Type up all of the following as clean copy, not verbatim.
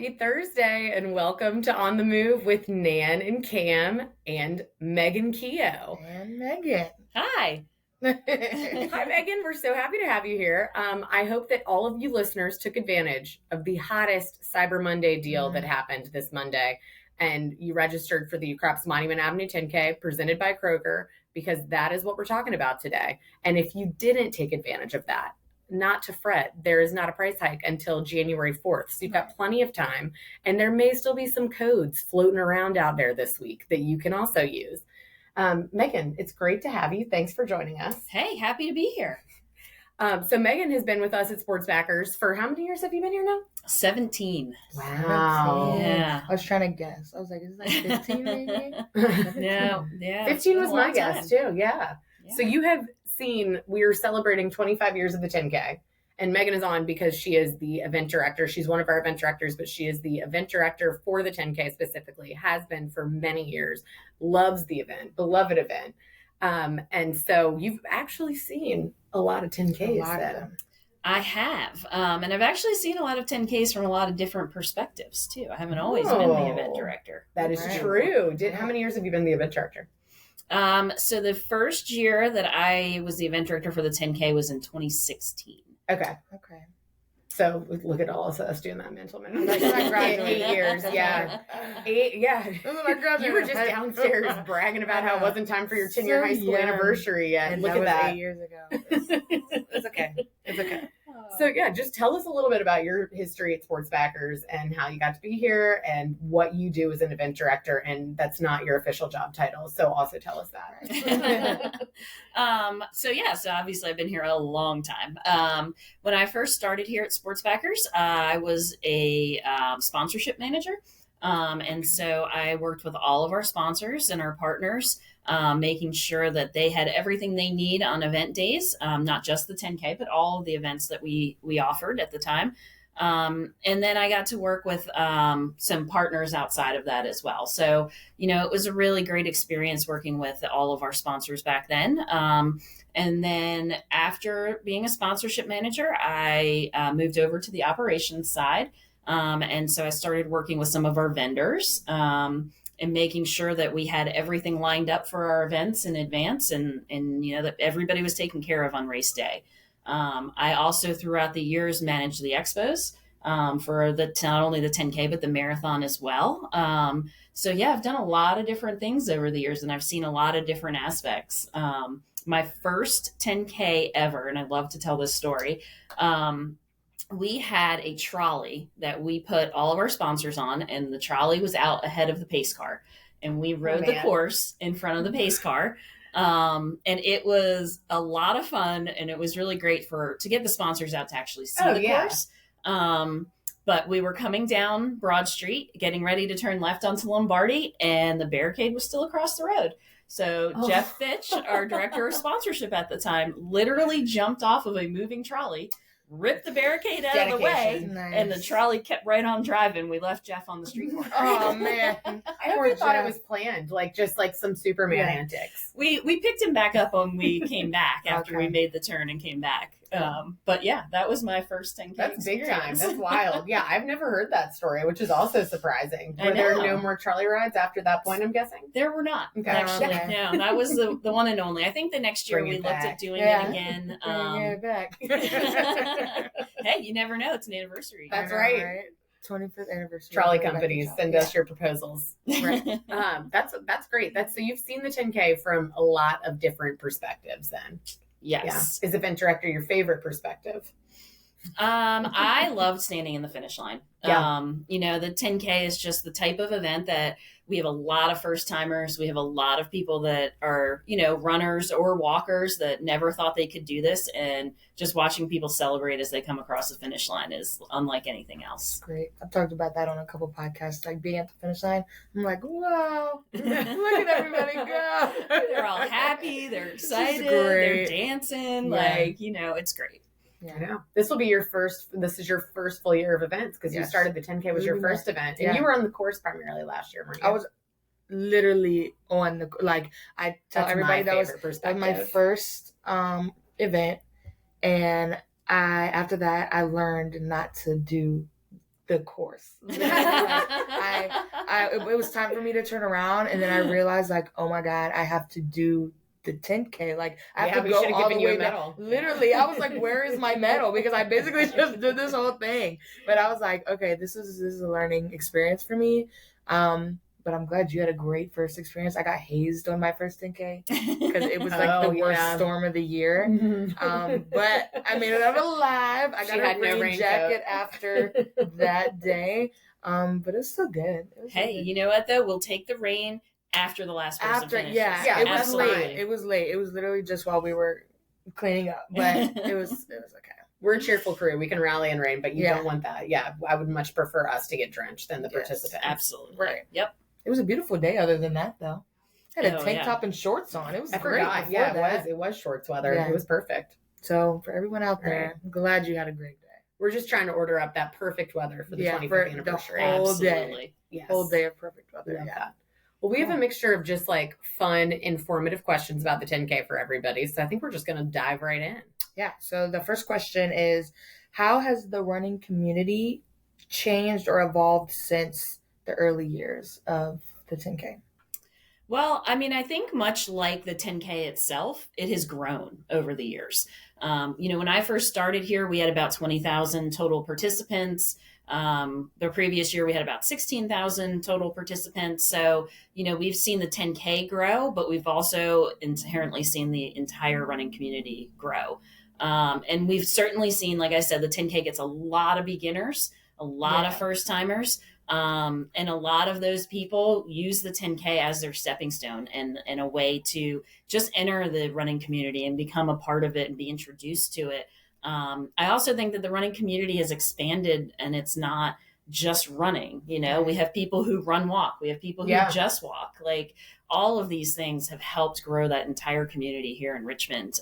Happy Thursday and welcome to On the Move with Nan and Cam and Meghan Keogh. And Megan. Hi. Hi, Megan. We're so happy to have you here. I hope that all of you listeners took advantage of the hottest Cyber Monday deal that happened this Monday. And you registered for the Ukrop's Monument Avenue 10K presented by Kroger, because that is what we're talking about today. And if you didn't take advantage of that, not to fret, there is not a price hike until January 4th. So you've got plenty of time. And there may still be some codes floating around out there this week that you can also use. Megan, it's great to have you. Thanks for joining us. Hey, happy to be here. So Megan has been with us at Sports Backers for how many years have you been here now? 17. Wow. 17. Yeah. I was trying to guess. I was like, is it like 15 maybe? No, yeah. 15 was my guess too. Yeah. Yeah. So you have seen, we are celebrating 25 years of the 10K. And Megan is on because she is the event director. She's one of our event directors, but she is the event director for the 10K specifically, has been for many years, loves the event, beloved event. And so you've actually seen a lot of 10Ks then. I have. And I've actually seen a lot of 10Ks from a lot of different perspectives too. I haven't always been the event director. That is true. How many years have you been the event director? So the first year that I was the event director for the 10K was in 2016. Okay. So look at all of us doing that mental minute. Like 8 years, yeah. 8, yeah. You were just downstairs bragging about how it wasn't time for your 10-year high school anniversary yet. And look that at that. Was 8 years ago. It's okay. It's okay. So yeah, just tell us a little bit about your history at Sports Backers and how you got to be here and what you do as an event director. And that's not your official job title. So also tell us that. So obviously I've been here a long time. When I first started here at Sports Backers, I was a sponsorship manager. And so I worked with all of our sponsors and our partners, making sure that they had everything they need on event days, not just the 10K, but all of the events that we offered at the time. And then I got to work with some partners outside of that as well. So, it was a really great experience working with all of our sponsors back then. And then after being a sponsorship manager, I moved over to the operations side. And so I started working with some of our vendors and making sure that we had everything lined up for our events in advance and that everybody was taken care of on race day. I also throughout the years managed the expos for not only the 10K, but the marathon as well. So yeah, I've done a lot of different things over the years and I've seen a lot of different aspects. My first 10K ever, and I love to tell this story, we had a trolley that we put all of our sponsors on, and the trolley was out ahead of the pace car. And we rode the course in front of the pace car. And it was a lot of fun, and it was really great to get the sponsors out to actually see the course. But we were coming down Broad Street, getting ready to turn left onto Lombardi, and the barricade was still across the road. So Jeff Fitch, our director of sponsorship at the time, literally jumped off of a moving trolley, ripped the barricade out of the way, and the trolley kept right on driving. We left Jeff on the street corner. Oh man! I hope you thought it was planned, just like some Superman antics. We picked him back up when we came back after we made the turn and came back. But yeah, that was my first 10K. That's experience. Big time. That's wild. Yeah, I've never heard that story, which is also surprising. Were there no more trolley rides after that point? I'm guessing there were not. Okay. Actually, no, that was the one and only. I think the next year we looked at doing it again. Bring it back. Hey, you never know. It's an anniversary. That's right. 25th anniversary. Trolley companies, send us your proposals. Right. That's great. So you've seen the 10K from a lot of different perspectives then. Yes. Yeah. Is event director your favorite perspective? I loved standing in the finish line. Yeah. The 10K is just the type of event that we have a lot of first timers. We have a lot of people that are, runners or walkers that never thought they could do this. And just watching people celebrate as they come across the finish line is unlike anything else. Great. I've talked about that on a couple podcasts, like being at the finish line. I'm like, wow, look at everybody go. They're all happy. They're excited. They're dancing. Yeah. It's great. Yeah. This is your first full year of events because you started the 10K was your first event. And you were on the course primarily last year, weren't you? I was literally on I tell everybody that was my first event. And after that, I learned not to do the course. It was time for me to turn around, and then I realized, like, oh my God, I have to do the 10K. Like, I have to go all the way down. Literally, I was like, where is my medal? Because I basically just did this whole thing. But I was like, okay, this is a learning experience for me. But I'm glad you had a great first experience. I got hazed on my first 10K because it was like the worst storm of the year. But I made it out alive. I got a rain jacket after that day. But it's still good. Hey, you know what though? We'll take the rain after the last person finishes. Yeah, it was late. It was late. It was literally just while we were cleaning up, but it was okay. We're a cheerful crew. We can rally in rain, but you don't want that. Yeah, I would much prefer us to get drenched than the participants. Absolutely. Right. Yep. It was a beautiful day other than that, though. I had a tank top and shorts on. It was great. Yeah, it was shorts weather. Yeah. It was perfect. So for everyone out there, I'm glad you had a great day. We're just trying to order up that perfect weather for the 25th anniversary. The whole Absolutely. Day. Yes. Whole day of perfect weather. Love that. Well, we have a mixture of just like fun, informative questions about the 10K for everybody. So I think we're just going to dive right in. Yeah. So the first question is, how has the running community changed or evolved since the early years of the 10K? Well, I mean, I think much like the 10K itself, it has grown over the years. When I first started here, we had about 20,000 total participants. The previous year, we had about 16,000 total participants. So, we've seen the 10K grow, but we've also inherently seen the entire running community grow. And we've certainly seen, like I said, the 10K gets a lot of beginners, a lot of first timers. And a lot of those people use the 10K as their stepping stone and a way to just enter the running community and become a part of it and be introduced to it. I also think that the running community has expanded, and it's not just running. We have people who walk. We have people who just walk. Like, all of these things have helped grow that entire community here in Richmond.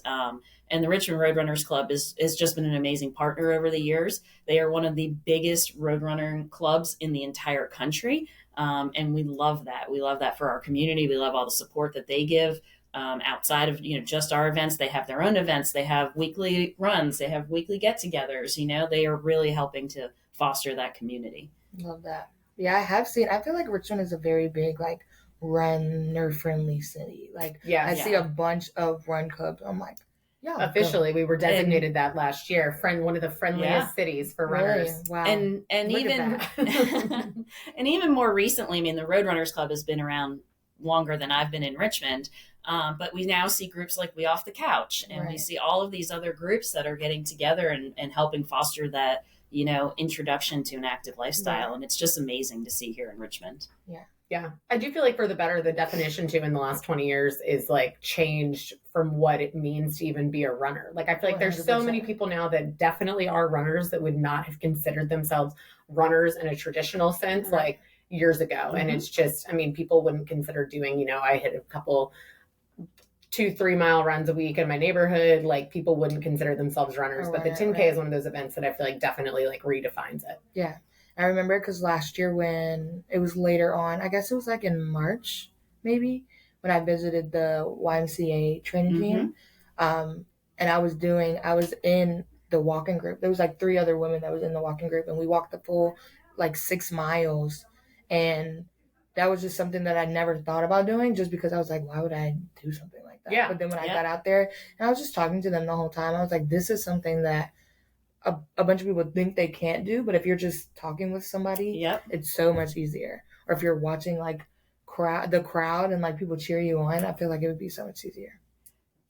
And the Richmond Roadrunners Club has just been an amazing partner over the years. They are one of the biggest roadrunner clubs in the entire country. And we love that. We love that for our community. We love all the support that they give. Outside of, just our events, they have their own events. They have weekly runs. They have weekly get-togethers. They are really helping to foster that community. Love that. Yeah, I feel like Richmond is a very big, like, runner-friendly city. Like, I see a bunch of run clubs. I'm like, officially, we were designated that last year. One of the friendliest cities for runners. Really? Wow. And even and even more recently, I mean, the Roadrunners Club has been around longer than I've been in Richmond. But we now see groups like We Off the Couch, and we see all of these other groups that are getting together and helping foster that, introduction to an active lifestyle. And it's just amazing to see here in Richmond. Yeah. I do feel like for the better, the definition too in the last 20 years is like changed from what it means to even be a runner. Like, I feel like there's so many people now that definitely are runners that would not have considered themselves runners in a traditional sense, like years ago. And it's just, I mean, people wouldn't consider doing, I hit a couple 2-3 mile runs a week in my neighborhood. Like, people wouldn't consider themselves runners, but the 10K is one of those events that I feel like definitely like redefines it. Yeah. I remember because last year when it was later on, I guess it was like in March, maybe, when I visited the YMCA training team. And I was in the walking group. There was like 3 other women that was in the walking group, and we walked the full like 6 miles. And that was just something that I never thought about doing, just because I was like, why would I do something like that? But then when I got out there and I was just talking to them the whole time, I was like, this is something that a bunch of people think they can't do, but if you're just talking with somebody, it's so much easier. Or if you're watching like the crowd and like people cheer you on, I feel like it would be so much easier.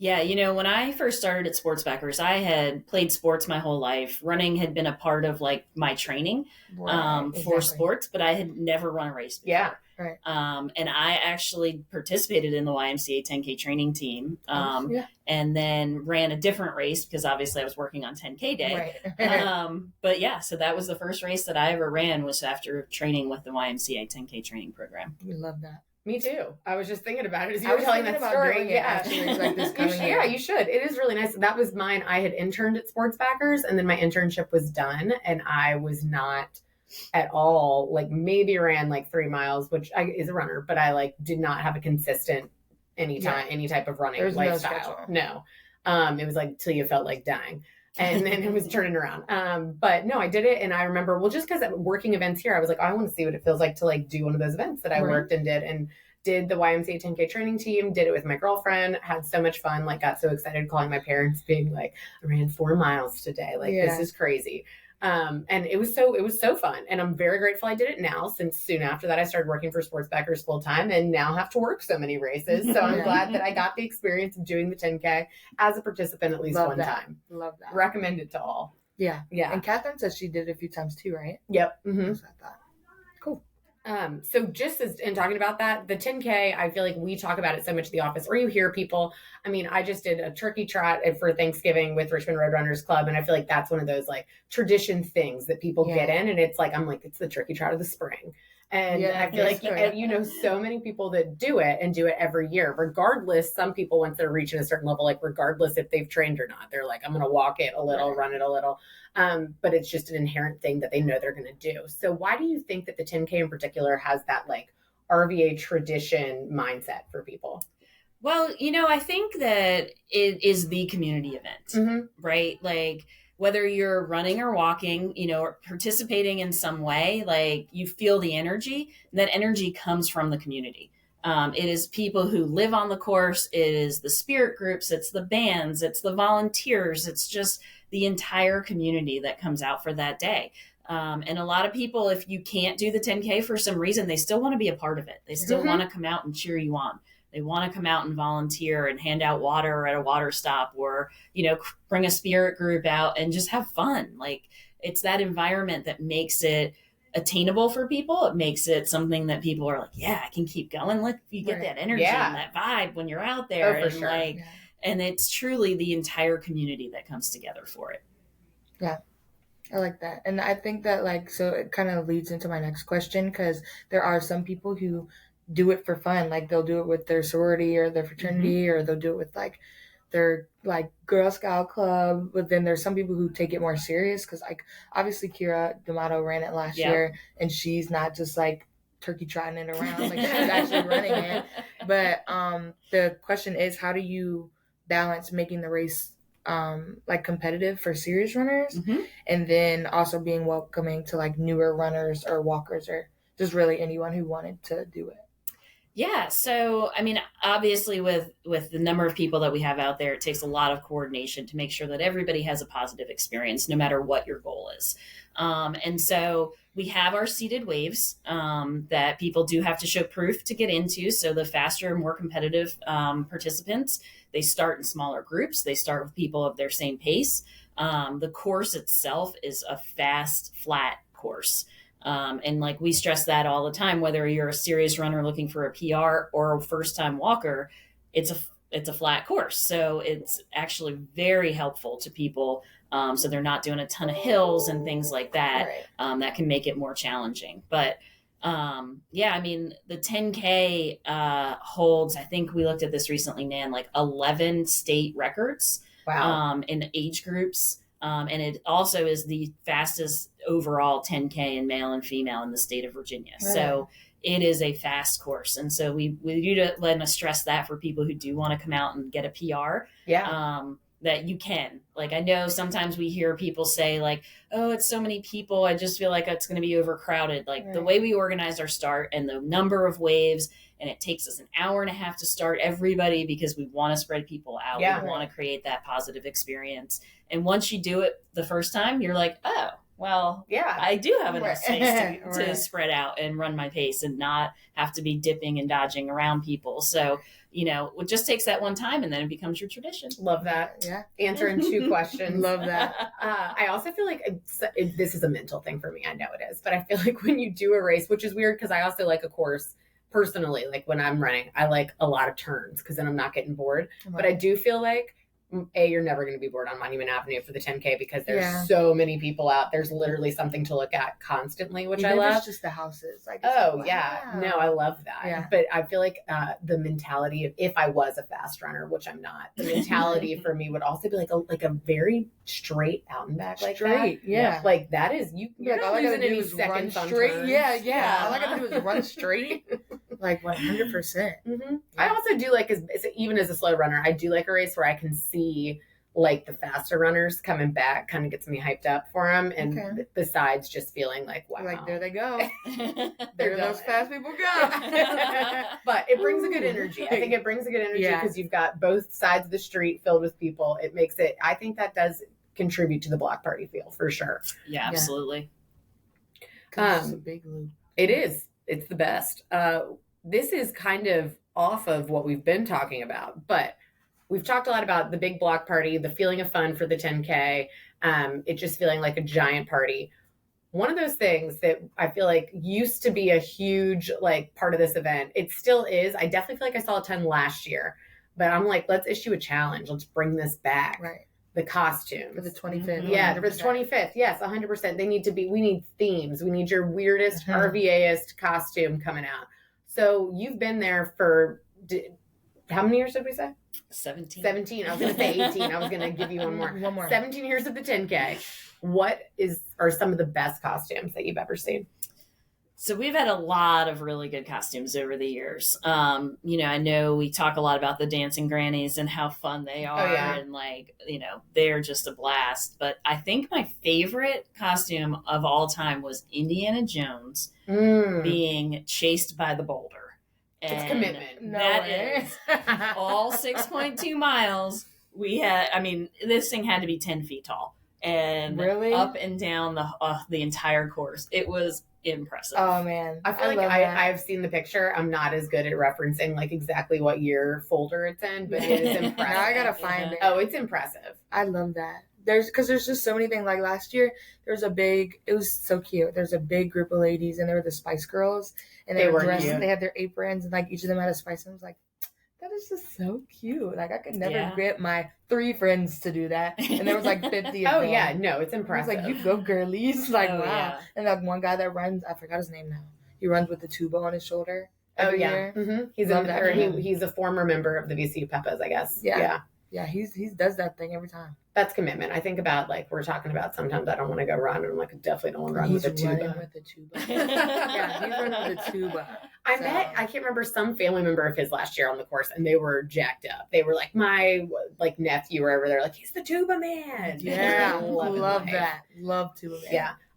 Yeah, when I first started at Sports Backers, I had played sports my whole life. Running had been a part of like my training for sports, but I had never run a race before. Yeah. Right. And I actually participated in the YMCA 10K training team, and then ran a different race because obviously I was working on 10K day. Right. But yeah, so that was the first race that I ever ran, was after training with the YMCA 10K training program. We love that. Me too. I was just thinking about it as you were telling that story. You should. It is really nice. That was mine. I had interned at Sports Backers, and then my internship was done, and I was not at all, like, maybe ran like 3 miles, which is a runner, but I like did not have a consistent any type of running lifestyle. No. It was like till you felt like dying. and then it was turning around. But no, I did it. And I remember, well, just because I'm working events here, I was like, I want to see what it feels like to like do one of those events that I worked and did the YMCA 10K training team, did it with my girlfriend, had so much fun, like got so excited calling my parents being like, I ran 4 miles today. Like, this is crazy. And it was so fun. And I'm very grateful I did it now, since soon after that, I started working for Sports Backers full time and now have to work so many races. So I'm glad that I got the experience of doing the 10K as a participant at least one time. Love that. Recommend it to all. Yeah. And Catherine says she did it a few times too, right? Yep. Cool. So just as in talking about that, the 10K, I feel like we talk about it so much at the office, or you hear people. I mean, I just did a turkey trot for Thanksgiving with Richmond Roadrunners Club. And I feel like that's one of those like tradition things that people get in. And it's like, I'm like, it's the turkey trot of the spring. And I feel like, so many people that do it and do it every year, regardless. Some people, once they're reaching a certain level, like regardless if they've trained or not, they're like, I'm going to walk it a little, run it a little. But it's just an inherent thing that they know they're going to do. So why do you think that the 10K in particular has that like RVA tradition mindset for people? Well, I think that it is the community event, right? Like, whether you're running or walking, or participating in some way, like you feel the energy, and that energy comes from the community. It is people who live on the course. It is the spirit groups. It's the bands. It's the volunteers. It's just the entire community that comes out for that day. And a lot of people, if you can't do the 10K for some reason, they still want to be a part of it. They still want to come out and cheer you on. They want to come out and volunteer and hand out water at a water stop, or, bring a spirit group out and just have fun. Like, it's that environment that makes it attainable for people. It makes it something that people are like, yeah, I can keep going. Like, you get that energy and that vibe when you're out there. And it's truly the entire community that comes together for it. Yeah. I like that. And I think that so it kind of leads into my next question, because there are some people who do it for fun. Like, they'll do it with their sorority or their fraternity, or they'll do it with their Girl Scout club. But then there's some people who take it more serious, because obviously Kira D'Amato ran it last year, and she's not just turkey trotting it around. She's actually running it. But the question is, how do you balance making the race competitive for serious runners, and then also being welcoming to newer runners or walkers, or just really anyone who wanted to do it? Yeah. So, I mean, obviously with the number of people that we have out there, it takes a lot of coordination to make sure that everybody has a positive experience, no matter what your goal is. And so we have our seated waves that people do have to show proof to get into. So the faster, more competitive participants, they start in smaller groups. They start with people of their same pace. The course itself is a fast, flat course. And we stress that all the time, whether you're a serious runner looking for a PR or a first time walker, it's a flat course. So it's actually very helpful to people. So they're not doing a ton of hills and things like that. That can make it more challenging. But I mean, the 10K holds, I think we looked at this recently, Nan, 11 state records. Wow. In age groups. And it also is the fastest overall 10K in male and female in the state of Virginia. Right. So it is a fast course. And so we do want to stress that for people who do want to come out and get a PR. Yeah. That you can. I know sometimes we hear people say oh, it's so many people, I just feel like it's going to be overcrowded. The way we organized our start and the number of waves, and it takes us an hour and a half to start everybody, because we want to spread people out. We want to create that positive experience. And once you do it the first time, you're like, oh, well, I do have enough space to spread out and run my pace and not have to be dipping and dodging around people. So, it just takes that one time, and then it becomes your tradition. Love that. Yeah. Answering 2 questions. Love that. I also feel like this is a mental thing for me. I know it is, but I feel like when you do a race, which is weird because I also like a course personally, when I'm running, I like a lot of turns because then I'm not getting bored. Right. But I do feel like you're never going to be bored on Monument Avenue for the 10K because there's so many people out. There's literally something to look at constantly, which I love. It's just the houses. No, I love that. Yeah. But I feel like the mentality of, if I was a fast runner, which I'm not, the mentality for me would also be like a very straight out and back straight. Yeah. That is, you're not losing any seconds on turns. Yeah. All I got to do is run straight. 100%. Mm-hmm. I also do even as a slow runner, I do like a race where I can see like the faster runners coming back kind of gets me hyped up for them. And Okay. besides just feeling like, wow. Like, there they go. There those fast people go. But it brings a good energy. I think it brings a good energy because you've got both sides of the street filled with people. It makes it, I think that does contribute to the block party feel for sure. Yeah, absolutely. It's a big loop. It is. It's the best. This is kind of off of what we've been talking about, but we've talked a lot about the big block party, the feeling of fun for the 10K, it just feeling like a giant party. One of those things that I feel like used to be a huge like part of this event, it still is. I definitely feel like I saw a ton last year, but I'm like, let's issue a challenge. Let's bring this back. Right. The costumes. For the 25th. Yeah, 100%. For the 25th. Yes, 100%. We need themes. We need your weirdest, RVA-est costume coming out. So you've been there for, how many years did we say? 17. 17. I was going to say 18. I was going to give you one more. 17 years of the 10K. What are some of the best costumes that you've ever seen? So we've had a lot of really good costumes over the years. I know we talk a lot about the dancing grannies and how fun they are. Oh, yeah. And they're just a blast. But I think my favorite costume of all time was Indiana Jones being chased by the boulder. And it's commitment. That is all 6.2 miles. This thing had to be 10 feet tall. And really? Up and down the entire course. It was impressive. Oh man, I feel like I've seen the picture. I'm not as good at referencing like exactly what year folder it's in, but it is impressive. Now I gotta find it. Oh, it's impressive. I love that. There's just so many things. Like last year, it was so cute. There's a big group of ladies, and they were the Spice Girls, and they were dressed. Cute. They had their aprons, and like each of them had a spice. And I was like, that is just so cute. Like I could never get my 3 friends to do that. And there was like 50 of them. Oh yeah, no, it's impressive. I was like, you go girlies. Like, wow. Yeah. And like one guy that runs, I forgot his name now. He runs with the tuba on his shoulder. Every year. Mm-hmm. He's a former member of the VCU Peppers, I guess. Yeah, he does that thing every time. That's commitment. I think about like we're talking about sometimes I don't want to go run, and I'm like I definitely don't want to run with a tuba. Yeah, he's running with a tuba. I can't remember some family member of his last year on the course, and they were jacked up. They were like my nephew or over there, like he's the tuba man. Yeah, love that. Love tuba man.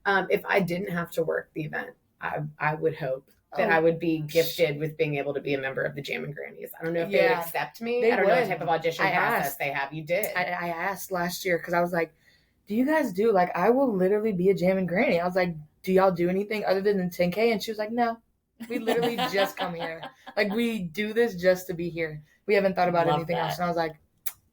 Yeah. If I didn't have to work the event, I would hope that I would be gifted with being able to be a member of the Jammin' Grannies. I don't know if they would accept me. I don't know what type of audition process they have. You did. I asked last year because I was like, do you guys do, like, I will literally be a Jammin' Granny. I was like, do y'all do anything other than the 10K? And she was like, no, we literally just come here. Like, we do this just to be here. We haven't thought about anything else. And I was like,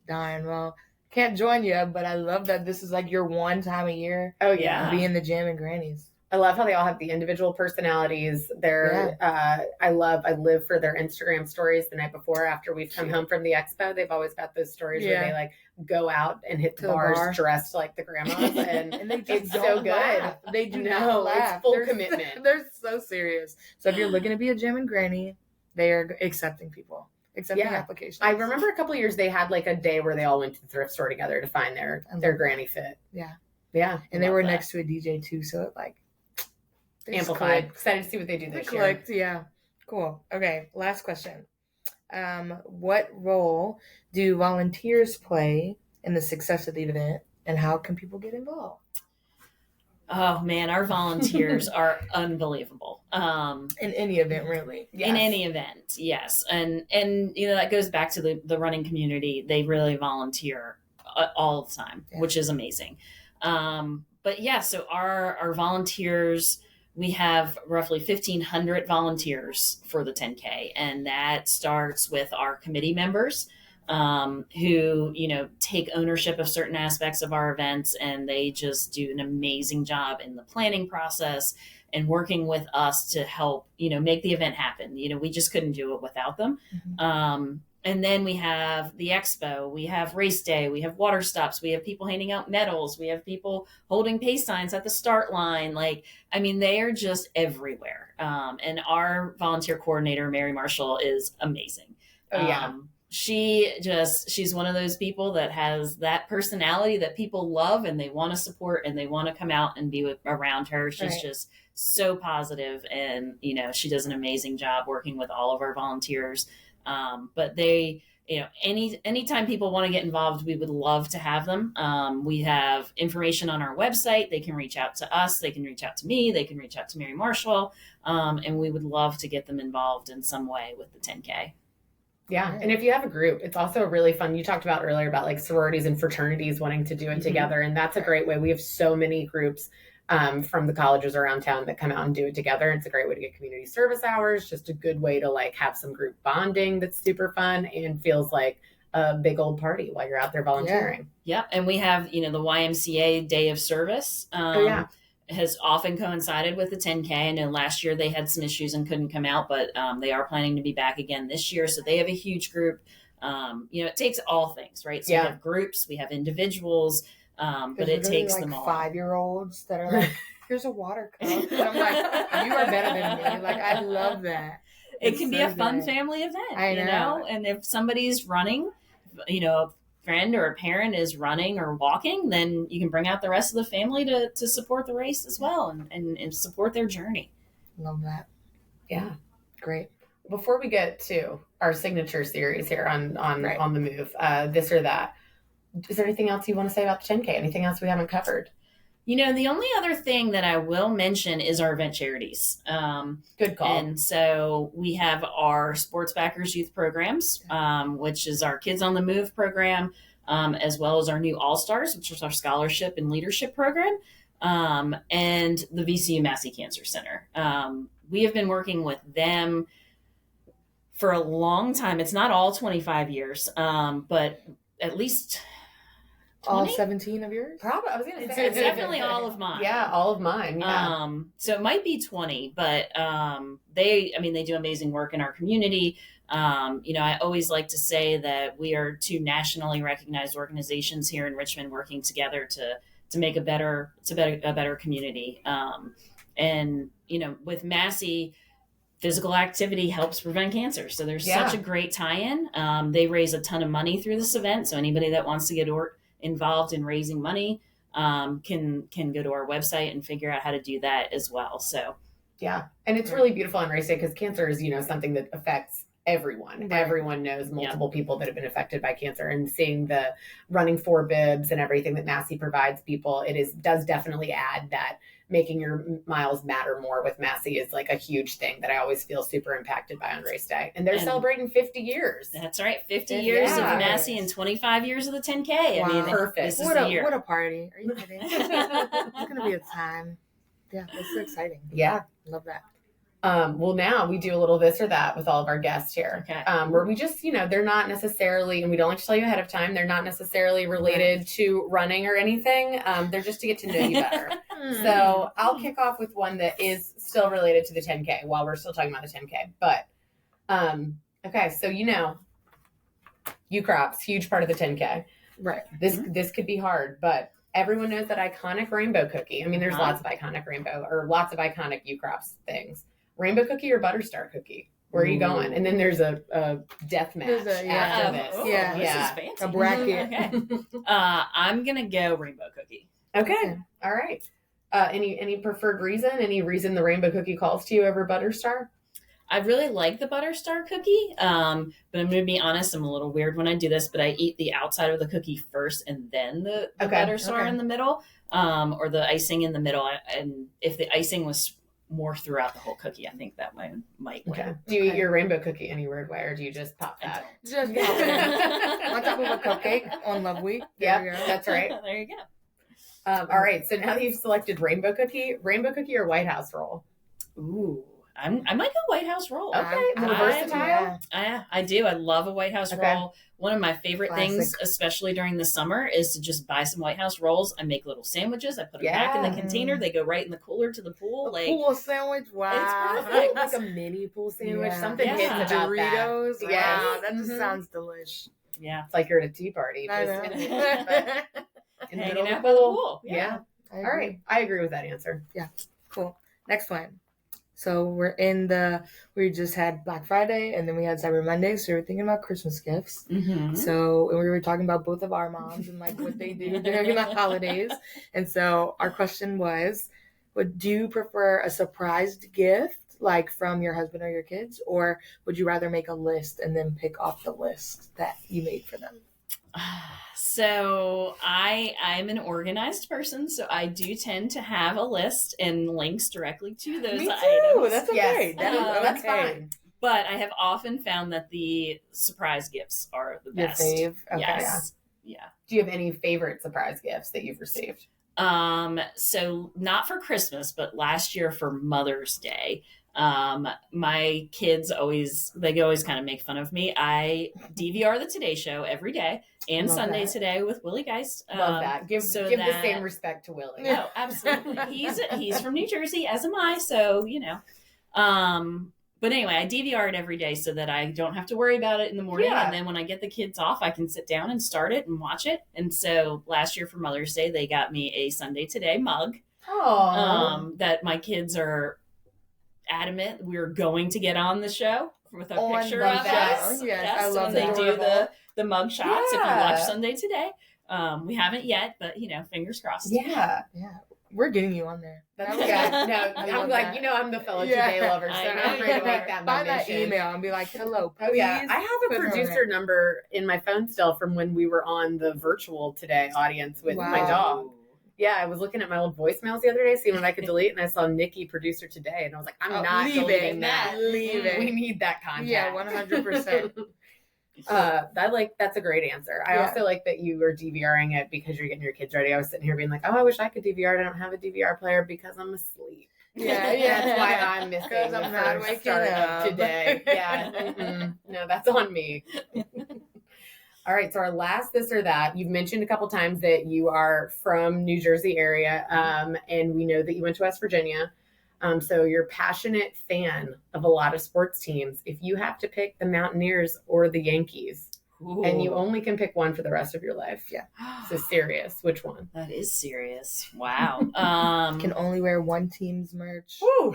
darn, well, can't join you, but I love that this is like your one time a year. Oh, yeah. Being the Jammin' Grannies. I love how they all have the individual personalities. I live for their Instagram stories the night before after we've come home from the expo. They've always got those stories where they like go out and hit the bars dressed like the grandmas, and they just it's so good. They do not laugh. It's full commitment. They're so serious. So if you're looking to be a Jammin' Granny, they are accepting people. Accepting applications. I remember a couple of years they had like a day where they all went to the thrift store together to find their granny fit. Yeah. And they were next to a DJ too, so it like amplified. Excited to see what they do this year. Yeah. Cool. Okay. Last question. What role do volunteers play in the success of the event, and how can people get involved? Oh man, our volunteers are unbelievable. In any event, really. Yes. In any event, yes. And that goes back to the running community. They really volunteer all the time, which is amazing. But yeah, so our volunteers, we have roughly 1,500 volunteers for the 10K, and that starts with our committee members who, take ownership of certain aspects of our events, and they just do an amazing job in the planning process and working with us to help, make the event happen. We just couldn't do it without them. Mm-hmm. And then we have the expo, we have race day, we have water stops, we have people handing out medals, we have people holding pace signs at the start line. They are just everywhere. And our volunteer coordinator, Mary Marshall, is amazing. Oh, yeah. She's one of those people that has that personality that people love and they want to support and they want to come out and be around her. She's just so positive, and, she does an amazing job working with all of our volunteers. But anytime people want to get involved, we would love to have them. We have information on our website. They can reach out to us. They can reach out to me. They can reach out to Mary Marshall. And we would love to get them involved in some way with the 10K. Yeah. And if you have a group, it's also really fun. You talked about earlier about like sororities and fraternities wanting to do it together. And that's a great way. We have so many groups from the colleges around town that come out and do it together. It's a great way to get community service hours, just a good way to like have some group bonding that's super fun and feels like a big old party while you're out there volunteering. Yeah. And we have, the YMCA Day of Service. Has often coincided with the 10K. I know last year they had some issues and couldn't come out, but they are planning to be back again this year. So they have a huge group. It takes all things, right? So we have groups, we have individuals, but it takes them all. 5-year-olds that are like, here's a water cup. And I'm like, you are better than me. Like, I love that. It can be a fun family event, I know. And if somebody's running, a friend or a parent is running or walking, then you can bring out the rest of the family to support the race as well and support their journey. Love that. Yeah. Great. Before we get to our signature series here on the move, this or that, is there anything else you want to say about the 10K? Anything else we haven't covered? The only other thing that I will mention is our event charities. Good call. And so we have our Sports Backers Youth Programs, which is our Kids on the Move program, as well as our new All-Stars, which is our scholarship and leadership program, and the VCU Massey Cancer Center. We have been working with them for a long time. It's not all 25 years, but at least 20? All 17 of yours? Probably. I was going to say. It's definitely all of mine. Yeah, all of mine. Yeah. So it might be 20, but they do amazing work in our community. I always like to say that we are two nationally recognized organizations here in Richmond working together to make a better community. And with Massey, physical activity helps prevent cancer. So there's such a great tie-in. They raise a ton of money through this event. So anybody that wants to get involved in raising money can go to our website and figure out how to do that as well. So yeah, and it's really beautiful on race day because cancer is something that affects everyone. Right. Everyone knows multiple people that have been affected by cancer, and seeing the running for bibs and everything that Massey provides people, does definitely add that making your miles matter more with Massey is like a huge thing that I always feel super impacted by on race day. And they're celebrating 50 years. That's right. 50 years of Massey and 25 years of the 10K. Wow. Perfect. This is the year. What a party. Are you kidding? It's going to be a time. Yeah, that's so exciting. Yeah. Love that. Well, now we do a little this or that with all of our guests here, where we just, they're not necessarily, and we don't like to tell you ahead of time, they're not necessarily related to running or anything. They're just to get to know you better. So I'll kick off with one that is still related to the 10K while we're still talking about the 10K. But, okay, so Ukrop's huge part of the 10K. Right. This could be hard, but everyone knows that iconic rainbow cookie. I mean, there's lots of iconic Ukrop's things. Rainbow cookie or butter star cookie? Where are you going? And then there's a death match after this. This is fancy. A bracket. Okay. I'm gonna go rainbow cookie. Okay. All right. Any preferred reason? Any reason the rainbow cookie calls to you over butter star? I really like the butter star cookie, but I'm going to be honest, I'm a little weird when I do this, but I eat the outside of the cookie first and then the butter star in the middle, or the icing in the middle. And if the icing was more throughout the whole cookie, I think that might win. Okay. Do you eat your rainbow cookie any weird way, or do you just pop that? Just pop it. On top of a cupcake on Love Week. Yeah, that's right. There you go. All right, so now that you've selected rainbow cookie or White House roll? Ooh. I might go White House roll. Okay, versatile. I do. I love a White House roll. One of my favorite things, especially during the summer, is to just buy some White House rolls. I make little sandwiches. I put them back in the container. They go right in the cooler to the pool. Pool sandwich. Wow, it's perfect. Like a mini pool sandwich. Yeah. Something hidden about Doritos. that. Yeah, wow, that just sounds delish. Yeah, it's like you're at a tea party. I know. In the middle of the pool. Yeah. All right, I agree with that answer. Yeah, cool. Next one. So we just had Black Friday and then we had Cyber Monday. So we were thinking about Christmas gifts. Mm-hmm. So we were talking about both of our moms and like what they do during the holidays. And so our question was, would you prefer a surprised gift like from your husband or your kids, or would you rather make a list and then pick off the list that you made for them? So I'm an organized person, so I do tend to have a list and links directly to those Me too. items. That's okay. That's fine. But I have often found that the surprise gifts are the Your best. fave? Okay. Yes. Yeah. Do you have any favorite surprise gifts that you've received? So not for Christmas, but last year for Mother's Day, my kids always kind of make fun of me. I DVR the Today Show every day and Love Sunday that. Today with Willie Geist. Love that. Give the same respect to Willie. No, absolutely. He's from New Jersey, as am I. So, but anyway, I DVR it every day so that I don't have to worry about it in the morning. Yeah. And then when I get the kids off, I can sit down and start it and watch it. And so last year for Mother's Day, they got me a Sunday Today mug. That my kids are adamant we're going to get on the show with a picture of us. Yes, I love when that. they do the mug shots. If you Yeah. watch Sunday Today, we haven't yet, but fingers crossed. Yeah. We're getting you on there. That's good. No, I I'm love like, that. I'm the fellow Yeah. Today lover, so I know I'm ready to you make are. that my Find that mission. email and be like, hello, Oh yeah, please I have put a her on producer it. number in my phone still from when we were on the virtual Today audience with my Wow. dog. Yeah, I was looking at my old voicemails the other day, seeing what I could delete, and I saw Nikki Producer Today, and I was like, I'm not deleting that. Leave it. We need that contact. Yeah, 100%. That's a great answer. I Yeah. also like that you were DVRing it because you're getting your kids ready. I was sitting here being like, oh, I wish I could DVR it. I don't have a DVR player because I'm asleep. Yeah, That's why I'm missing Because the I'm not first waking start up. of today. Yeah, no, that's on me. All right, so our last this or that. You've mentioned a couple times that you are from New Jersey area, and we know that you went to West Virginia. So you're a passionate fan of a lot of sports teams. If you have to pick the Mountaineers or the Yankees, and you only can pick one for the rest of your life, so serious, which one? That is serious. Wow. Can only wear one team's merch. Woo!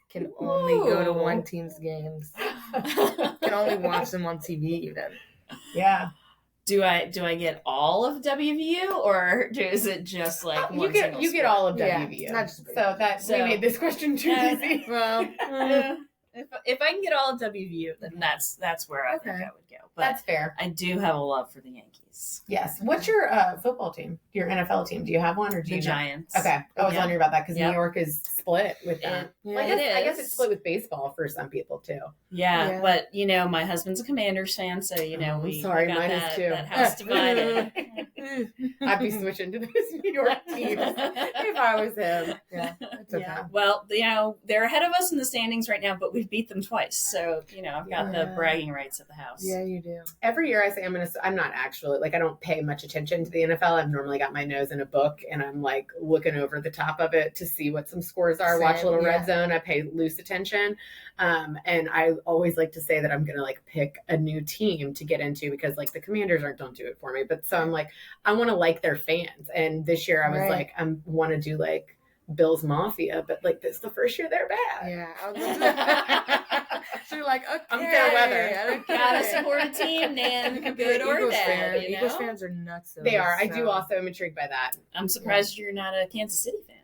Can only go to Ooh. one team's games. Can only watch them on TV even. Yeah. Do I get all of WVU or is it just like You one get single you get sport? all of Yeah, WVU. not just We made this question too easy. Well, If I can get all of WVU, then that's where I think Okay. I would go. But That's fair. I do have a love for the Yankees. Yes. What's your football team? Your NFL team? Do you have one or do The you not? Giants. Okay, I was Yeah. wondering about that because Yep. New York is split with that. Yeah, I guess is. it's split with baseball for some people too. Yeah, but my husband's a Commanders fan, so Oh, we sorry, got mine is that, too. that house divided. I'd be switching to those New York teams if I was him. yeah, it's okay. Yeah. Well, they're ahead of us in the standings right now, but we've beat them twice, so I've got the Yeah. bragging rights at the house. Yeah, you do. Every year I say I'm not actually I don't pay much attention to the NFL. I've normally got my nose in a book and I'm like looking over the top of it to see what some scores are. Watch a Same, little yeah. red zone. I pay loose attention. And I always like to say that I'm going to pick a new team to get into because the Commanders don't do it for me. But so I'm I want to like their fans. And this year I was Right. I want to do Bills Mafia, but this is the first year they're bad. Yeah, I was so you're like, okay, I'm fair weather. okay. Gotta support a team, man. You could be Good an or Eagles bad. fan. You know? Eagles fans are nuts. Though, They are. I do so- also am intrigued by that. I'm surprised you're not a Kansas City fan.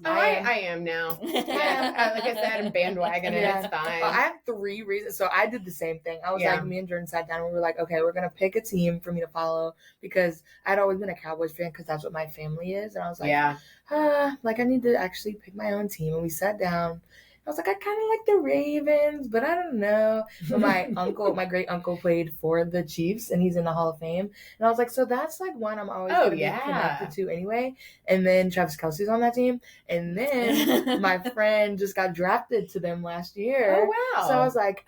I am now. Yeah, like I said, I'm bandwagoning. Yeah. It's fine. Well, I have 3 reasons. So I did the same thing. I was Yeah. me and Jordan sat down and we were like, okay, we're going to pick a team for me to follow because I'd always been a Cowboys fan because that's what my family is. And I was like, yeah. I need to actually pick my own team. And we sat down. I was like, I kind of like the Ravens, but I don't know. But my great uncle played for the Chiefs and he's in the Hall of Fame. And I was like, so that's one I'm always going to be connected to anyway. And then Travis Kelce's on that team. And then my friend just got drafted to them last year. Oh, wow. So I was like,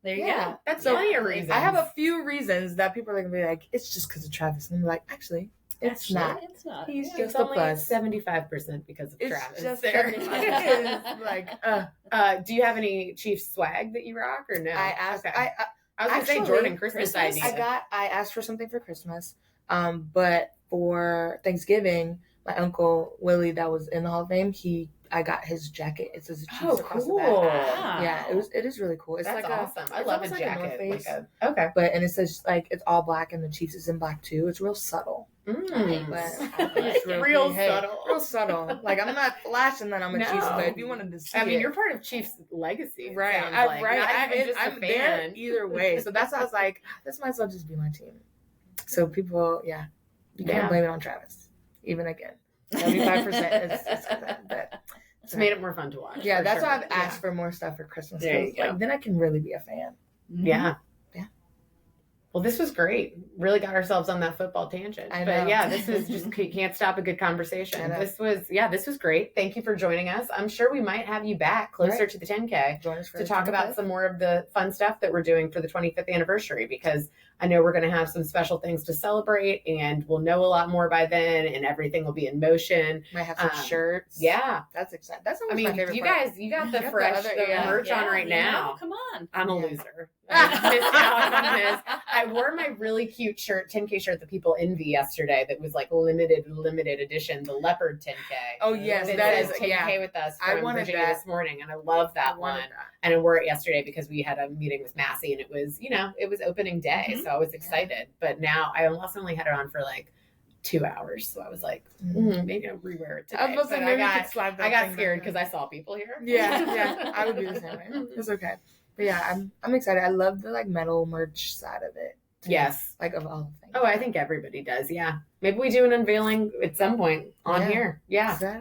There you yeah. go. That's So plenty of reasons. I have a few reasons that people are going to be like, it's just because of Travis. And I'm like, actually, it's not. It's not. He's Yeah. just It's a only plus. 75% because of It's Travis. just there. 75%. Do you have any Chiefs swag that you rock or no? I asked. Okay. I I was going to say actually, Jordan Christmas Christmas, idea. I asked for something for Christmas, but for Thanksgiving, my uncle Willie, that was in the Hall of Fame, I got his jacket. It says Chiefs across the back. cool. Wow. Yeah, it is really cool. It's That's awesome. I it's love a almost like a North jacket. Face. Okay. But and it says it's all black and the Chiefs is in black too. It's real subtle. Mm. But Nice. I think it's Real pretty, subtle. Real subtle. Like, I'm not flashing that I'm a Chiefs, No. but if you wanted to see I mean, it, you're part of Chiefs legacy. It right, sounds like. right. Not even just a I'm there fan. either way. So that's why I was like, this might as well just be my team. So people, you can't blame it on Travis, even again. 75% is that. But It's made it more fun to watch. yeah, for that's sure. why I've asked for more stuff for Christmas. There you 'cause, like, go. then I can really be a fan. Yeah. Yeah. Well, this was great. Really got ourselves on that football tangent. I But know. yeah, this was just, you can't stop a good conversation. I know. This was great. Thank you for joining us. I'm sure we might have you back closer Right. to the 10K Join us for to the talk about 25th. some more of the fun stuff that we're doing for the 25th anniversary, because I know we're going to have some special things to celebrate, and we'll know a lot more by then, and everything will be in motion. Might have some Um, shirts. Yeah. That's exciting. That's I always my mean, favorite you part. guys, you got the You got the fresh other- the yeah. merch on right you know, now. come on. I'm a Yeah. loser. I missed out on this. I wore my really cute shirt, 10K shirt that people envy yesterday. That was like limited edition, the leopard 10K. Oh, yes, That that says is, 10K with us I from wanted Virginia that. this morning, and I love that I one. wanted that. And I wore it yesterday because we had a meeting with Massey, and it was, it was opening day, Mhm. so I was excited. But now I also only had it on for like 2 hours, so I was like, maybe I'll rewear it today. I was about to say, But maybe we could slide that I got thing scared back because on. I saw people here. Yeah, I would do the same way. It's okay. But yeah, I'm excited. I love the like metal merch side of it. Yes. Like of all the things. Oh, I think everybody does. Yeah. Maybe we do an unveiling at some point on Yeah. here. Yeah. Ta-da.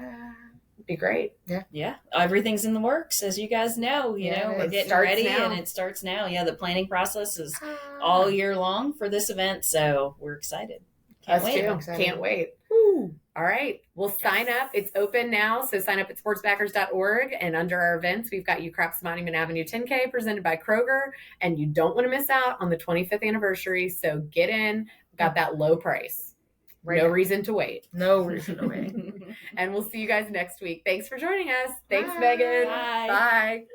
Be great. Yeah, everything's in the works, as you guys know. Yeah, We're it getting starts ready, now. and it starts now. Yeah, the planning process is all year long for this event, so we're excited. Can't Us wait. too. Excited. Can't wait. Woo. All right. Well, sign up. It's open now. So sign up at sportsbackers.org. And under our events, we've got Ukrop's Monument Avenue 10K presented by Kroger. And you don't want to miss out on the 25th anniversary. So get in. Got that low price. Right No now. reason to wait. No reason to wait. And we'll see you guys next week. Thanks for joining us. Thanks, Bye. Megan. Bye. Bye.